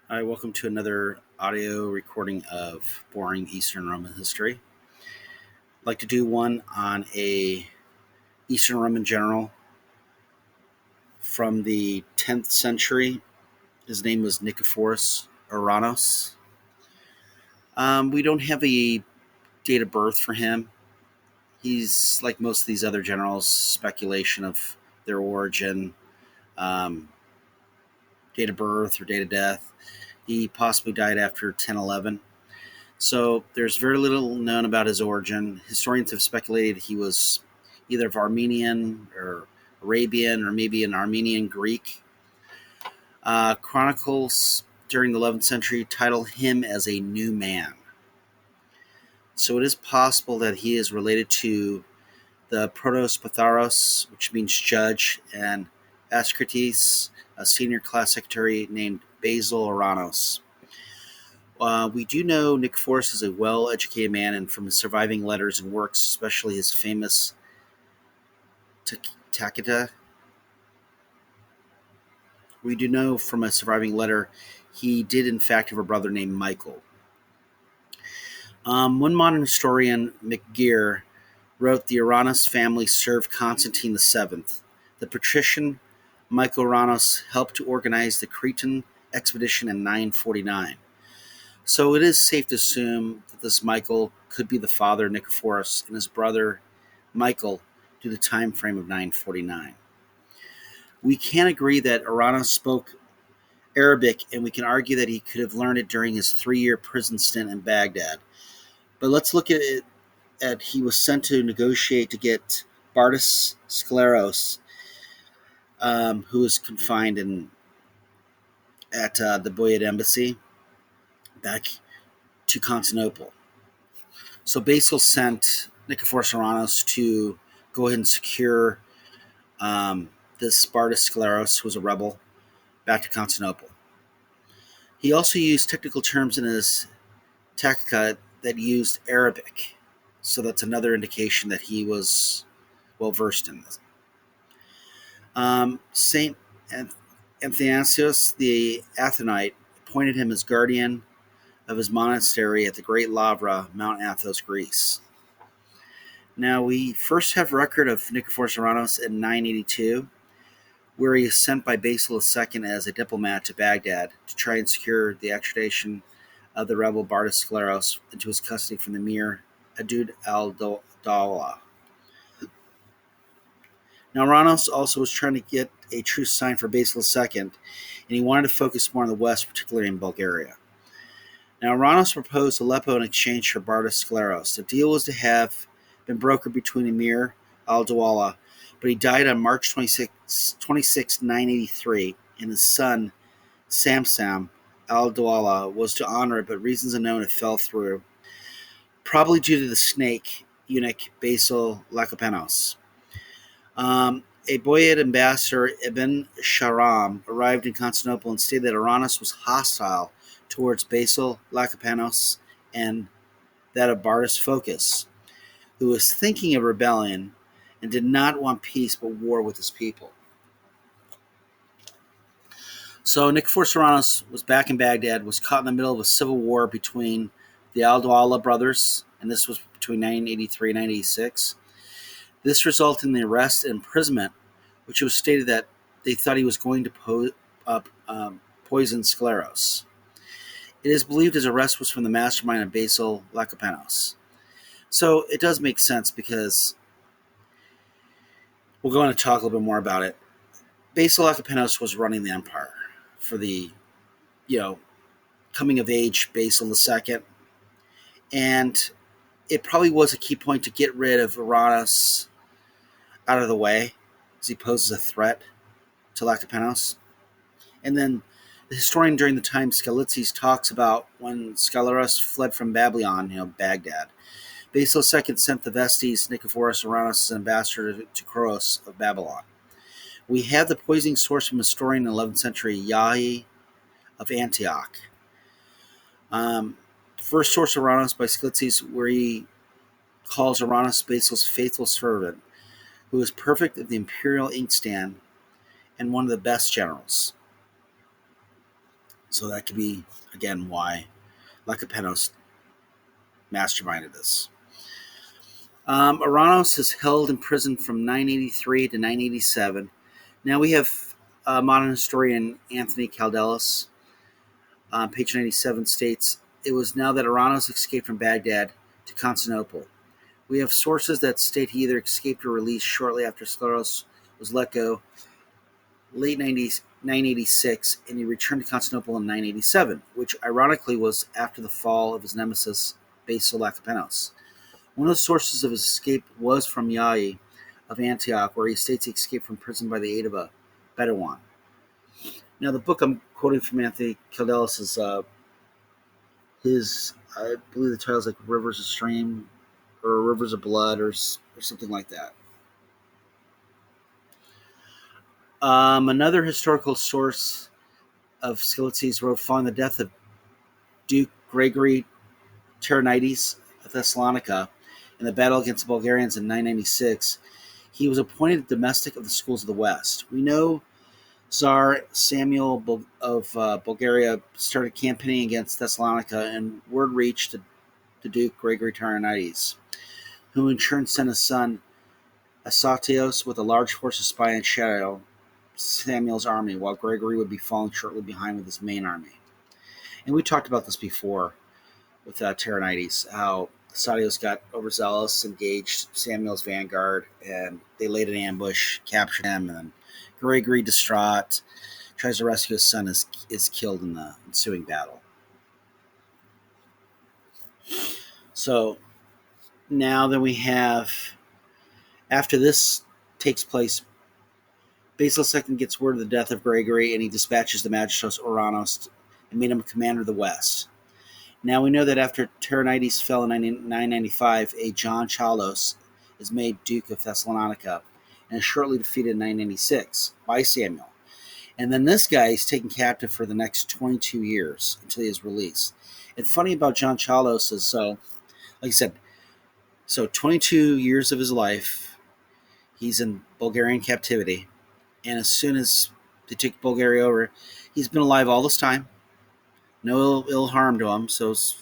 Hi, welcome to another audio recording of boring Eastern Roman history. I'd like to do one on a Eastern Roman general from the 10th century. His name was Nikephoros Ouranos. We don't have a date of birth for him. He's like most of these other generals, speculation of their origin, um, date of birth or date of death. He possibly died after 1011. So there's very little known about his origin. Historians have speculated he was either of Armenian or Arabian or maybe an Armenian Greek. Chronicles during the 11th century title him as a new man. So it is possible that he is related to the Protospatharos, which means judge, and Ascrates, a senior class secretary named Basil Ouranos. We do know Nikephoros is a well-educated man, and from his surviving letters and works, especially his famous Takita, we do know from a surviving letter he did in fact have a brother named Michael. One modern historian, McGeer, wrote the Ouranos family served Constantine VII. The patrician Michael Ouranos helped to organize the Cretan expedition in 949. So it is safe to assume that this Michael could be the father of Nikephoros and his brother Michael due to the time frame of 949. We can agree that Ouranos spoke Arabic, and we can argue that he could have learned it during his 3-year prison stint in Baghdad. But let's look at it at he was sent to negotiate to get Bardas Scleros, who was confined at the Boyid embassy, back to Constantinople. So Basil sent Nikephoros Ouranos to go ahead and secure this Bardas Scleros, who was a rebel, back to Constantinople. He also used technical terms in his Taktika that used Arabic, so that's another indication that he was well versed in this. Saint Athanasius the Athonite appointed him as guardian of his monastery at the Great Lavra, Mount Athos, Greece. Now, we first have record of Nikephoros Ouranos in 982, where he is sent by Basil II as a diplomat to Baghdad to try and secure the extradition of the rebel Bardas Scleros into his custody from the Emir Adud al-Dawla. Now, Ouranos also was trying to get a truce signed for Basil II, and he wanted to focus more on the west, particularly in Bulgaria. Now, Ouranos proposed Aleppo in exchange for Bardas Scleros. The deal was to have been brokered between Emir al-Dawla, but he died on March 26, 983, and his son, Samsam al-Dawla, was to honor it, but reasons unknown it fell through, probably due to the snake eunuch Basil Lacopenos. A Boyid ambassador, Ibn Shahram, arrived in Constantinople and stated that Ouranos was hostile towards Basil Lacopenos and that of Bardas Phocas, who was thinking of rebellion and did not want peace but war with his people. So Nikephoros Ouranos was back in Baghdad, was caught in the middle of a civil war between the Al-Dawla brothers, and this was between 983 and 986. This resulted in the arrest and imprisonment, which was stated that they thought he was going to poison Scleros. It is believed his arrest was from the mastermind of Basil Lacopenos. So it does make sense because we'll go on to talk a little bit more about it. Basil Lacopenos was running the empire for the, coming of age Basil II, and it probably was a key point to get rid of Ouranos out of the way, as he poses a threat to Lacopenos. And then the historian during the time, Skalitzes, talks about when Scaleros fled from Babylon, Baghdad. Basil II sent the Vestes Nikephoros Ouranos as ambassador to Kroos of Babylon. We have the poisoning source from historian in the 11th century, Yahi of Antioch. First source Ouranos by Skalitzes, where he calls Ouranos Basil's faithful servant, who is perfect of the imperial inkstand and one of the best generals. So that could be, again, why Nikephoros masterminded this. Ouranos is held in prison from 983 to 987. Now we have modern historian Anthony Caldelis on page 97 states, it was now that Ouranos escaped from Baghdad to Constantinople. We have sources that state he either escaped or released shortly after Scleros was let go, late 986, and he returned to Constantinople in 987, which ironically was after the fall of his nemesis, Basil Nikephoros. One of the sources of his escape was from Yai of Antioch, where he states he escaped from prison by the aid of a Bedouin. Now, the book I'm quoting from Anthony Caldelis is I believe the title is like Rivers of Stream or Rivers of Blood or something like that. Another historical source of Scyllaces wrote following the death of Duke Gregory Teranides of Thessalonica in the battle against the Bulgarians in 996, he was appointed domestic of the schools of the West. We know Tsar Samuel of Bulgaria started campaigning against Thessalonica, and word reached to Duke Gregory Teranides, who in turn sent his son Asatios with a large force to spy and shadow Samuel's army, while Gregory would be falling shortly behind with his main army. And we talked about this before with Teranides, how Asatios got overzealous, engaged Samuel's vanguard, and they laid an ambush, captured him, and Gregory, distraught, tries to rescue his son, is killed in the ensuing battle. So now that we have, after this takes place, Basil II gets word of the death of Gregory, and he dispatches the Magistros Ouranos and made him commander of the West. Now we know that after Teranides fell in 995, a John Chaldos is made Duke of Thessalonica and is shortly defeated in 996 by Samuel. And then this guy is taken captive for the next 22 years until he is released. And funny about John Chaldos is, like I said, 22 years of his life, he's in Bulgarian captivity. And as soon as they took Bulgaria over, he's been alive all this time. No ill harm to him, so it's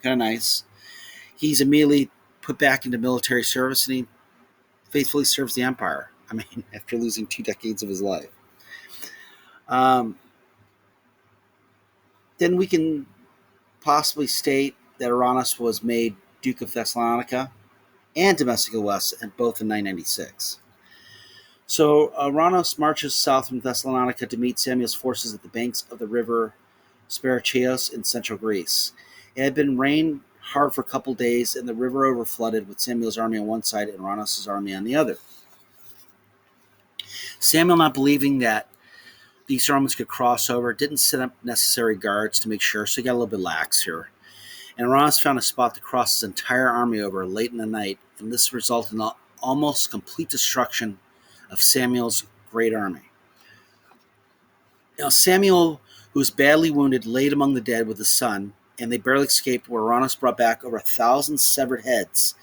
kind of nice. He's immediately put back into military service, and he faithfully serves the empire. I mean, after losing 2 decades of his life. Then we can possibly state that Ouranos was made Duke of Thessalonica and domestic of the West, and both in 996. So Ouranos marches south from Thessalonica to meet Samuel's forces at the banks of the river Sparachios in central Greece. It had been rained hard for a couple days, and the river overflooded with Samuel's army on one side and Ouranos' army on the other. Samuel, not believing that these Romans could cross over, didn't set up necessary guards to make sure, so he got a little bit lax here. And Ouranos found a spot to cross his entire army over late in the night, and this resulted in the almost complete destruction of Samuel's great army. Now, Samuel, who was badly wounded, laid among the dead with his son, and they barely escaped, where Ouranos brought back over 1,000 severed heads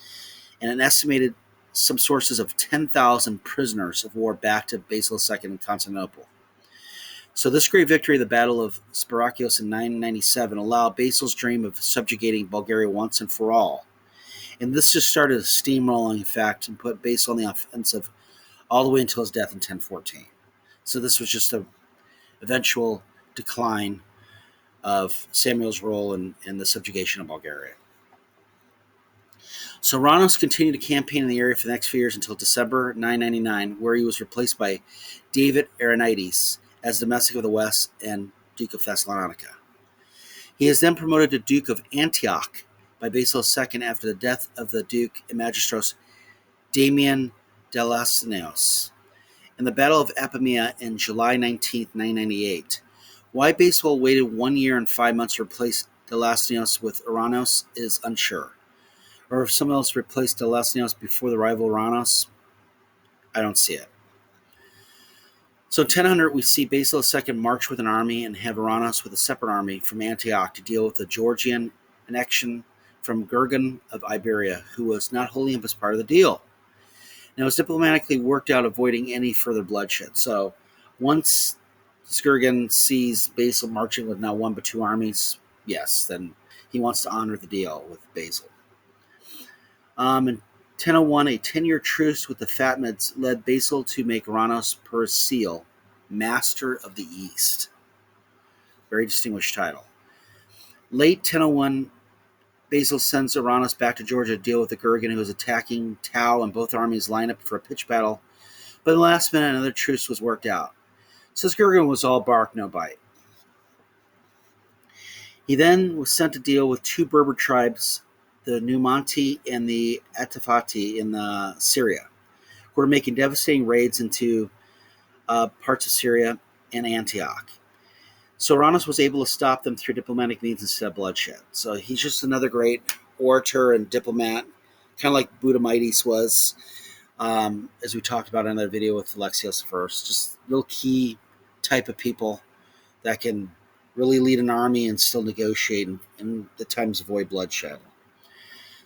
and an estimated, some sources, of 10,000 prisoners of war back to Basil II in Constantinople. So this great victory of the Battle of Sparachios in 997 allowed Basil's dream of subjugating Bulgaria once and for all. And this just started a steamrolling effect and put Basil on the offensive all the way until his death in 1014. So this was just an eventual decline of Samuel's role in the subjugation of Bulgaria. So Ouranos continued to campaign in the area for the next few years until December 999, where he was replaced by David Aranides as domestic of the West and Duke of Thessalonica. He is then promoted to Duke of Antioch by Basil II after the death of the Duke and Magistros Damian Delassanios in the Battle of Apamea in July 19, 998. Why Basil waited 1 year and 5 months to replace Delassanios with Ouranos is unsure. Or if someone else replaced Delassanios before the rival Ouranos, I don't see it. So in 1000, we see Basil II march with an army and have Ouranos with a separate army from Antioch to deal with the Georgian annexion from Gurgen of Iberia, who was not holding up as part of the deal. Now, it was diplomatically worked out, avoiding any further bloodshed. So once Skirgan sees Basil marching with not one but two armies, yes, then he wants to honor the deal with Basil. In 1001, a 10-year truce with the Fatimids led Basil to make Ouranos per seal Master of the East. Very distinguished title. Late 1001, Basil sends Ouranos back to Georgia to deal with the Gurgan who is attacking Tau, and both armies line up for a pitched battle. But in the last minute, another truce was worked out. So this Gurgan was all bark, no bite. He then was sent to deal with two Berber tribes, the Numanti and the Atafati in Syria, who were making devastating raids into parts of Syria and Antioch. So Ouranos was able to stop them through diplomatic means instead of bloodshed. So he's just another great orator and diplomat, kind of like Budamites was, as we talked about in another video with Alexios I. Just real key type of people that can really lead an army and still negotiate and at times avoid bloodshed.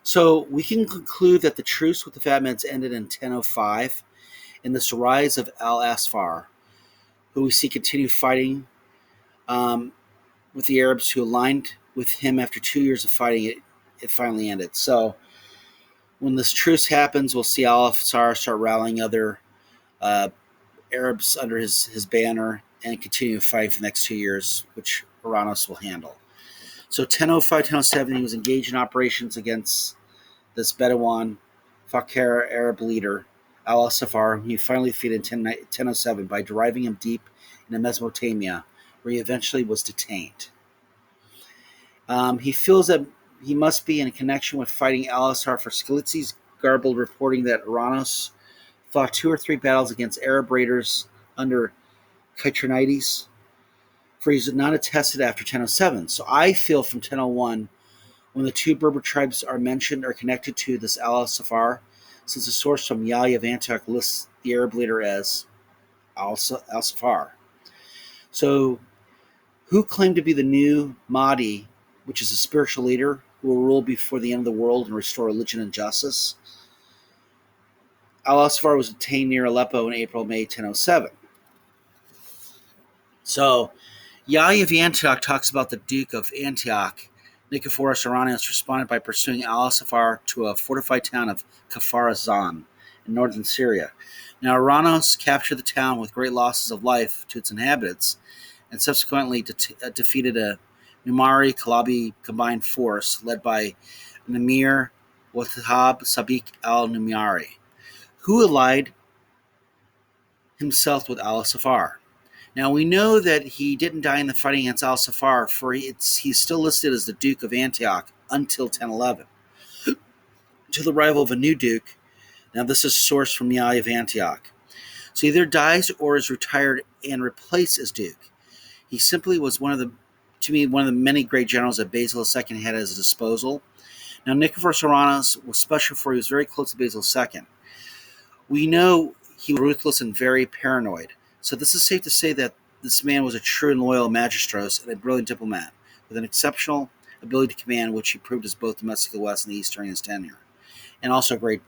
So we can conclude that the truce with the Fatimids ended in 1005 in the rise of Al-Asfar, who we see continue fighting with the Arabs who aligned with him after 2 years of fighting. It finally ended. So when this truce happens, we'll see Al-Asfar start rallying other Arabs under his banner and continue fighting for the next 2 years, which Ouranos will handle. So 1005, 1007, he was engaged in operations against this Bedouin Fakir Arab leader, Al-Asfar, whom he finally defeated in 1007 by driving him deep into Mesopotamia, where he eventually was detained. He feels that he must be in connection with fighting Al-Asfar for Skilitz's garbled reporting that Ouranos fought 2 or 3 battles against Arab raiders under Kytronides, for he's not attested after 1007. So I feel from 1001, when the two Berber tribes are mentioned, are connected to this Al-Asfar, since the source from Yahya of Antioch lists the Arab leader as Al-Asfar. So who claimed to be the new Mahdi, which is a spiritual leader who will rule before the end of the world and restore religion and justice? Al-Asfar was detained near Aleppo in April-May 1007. So Yahya of Antioch talks about the Duke of Antioch. Nikephoros Ouranos responded by pursuing Al-Asfar to a fortified town of Kfar-Azan in northern Syria. Now Ouranos captured the town with great losses of life to its inhabitants, and subsequently defeated a Numari Kalabi combined force led by Namir Wahab Sabik al-Numari, who allied himself with Al-Asfar. Now we know that he didn't die in the fighting against Al-Asfar, for he's still listed as the Duke of Antioch until 1011, until the arrival of a new duke. Now this is sourced from Yahya of Antioch. So he either dies or is retired and replaced as duke. He simply was one of the many great generals that Basil II had at his disposal. Now Nikephoros Ouranos was special, for he was very close to Basil II. We know he was ruthless and very paranoid. So this is safe to say that this man was a true and loyal magistros and a brilliant diplomat with an exceptional ability to command, which he proved as both domestic in the West and the East during his tenure, and also a great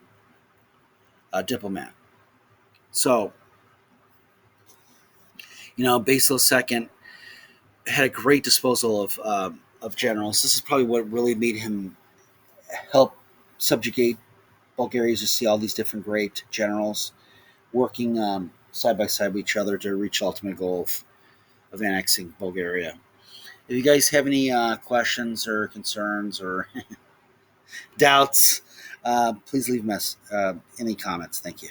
diplomat. So, Basil II had a great disposal of generals. This is probably what really made him help subjugate Bulgaria, to see all these different great generals working side by side with each other to reach the ultimate goal of annexing Bulgaria. If you guys have any questions or concerns or doubts, please leave any comments. Thank you.